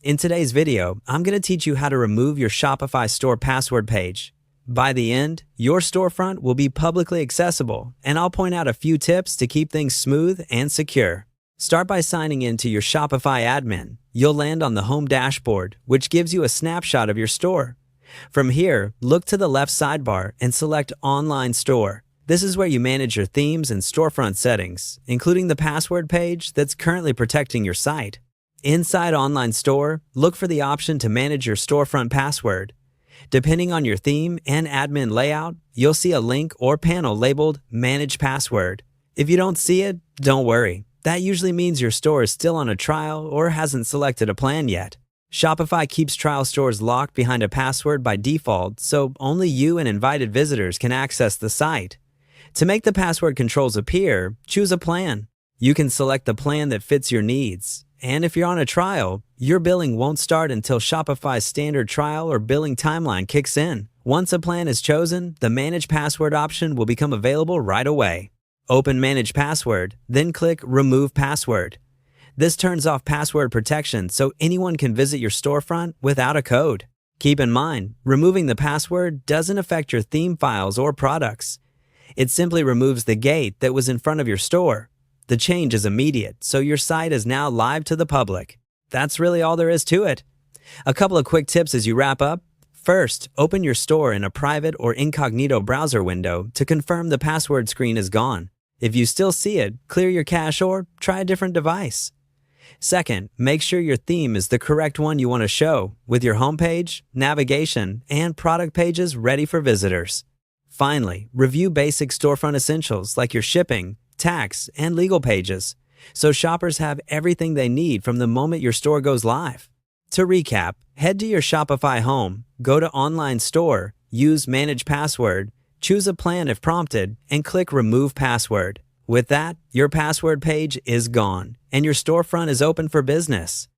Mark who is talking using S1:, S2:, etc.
S1: In today's video, I'm going to teach you how to remove your Shopify store password page. By the end, your storefront will be publicly accessible, and I'll point out a few tips to keep things smooth and secure. Start by signing in to your Shopify admin. You'll land on the home dashboard, which gives you a snapshot of your store. From here, look to the left sidebar and select Online Store. This is where you manage your themes and storefront settings, including the password page that's currently protecting your site. Inside Online Store, look for the option to manage your storefront password. Depending on your theme and admin layout, you'll see a link or panel labeled Manage Password. If you don't see it, don't worry. That usually means your store is still on a trial or hasn't selected a plan yet. Shopify keeps trial stores locked behind a password by default, so only you and invited visitors can access the site. To make the password controls appear, choose a plan. You can select the plan that fits your needs. And if you're on a trial, your billing won't start until Shopify's standard trial or billing timeline kicks in. Once a plan is chosen, the Manage Password option will become available right away. Open Manage Password, then click Remove Password. This turns off password protection so anyone can visit your storefront without a code. Keep in mind, removing the password doesn't affect your theme files or products. It simply removes the gate that was in front of your store. The change is immediate, so your site is now live to the public. That's really all there is to it. A couple of quick tips as you wrap up. First, open your store in a private or incognito browser window to confirm the password screen is gone. If you still see it, clear your cache or try a different device. Second, make sure your theme is the correct one you want to show, with your homepage, navigation, and product pages ready for visitors. Finally, review basic storefront essentials like your shipping, tax, and legal pages, so shoppers have everything they need from the moment your store goes live. To recap, head to your Shopify home, go to Online Store, use Manage Password, choose a plan if prompted, and click Remove Password. With that, your password page is gone, and your storefront is open for business.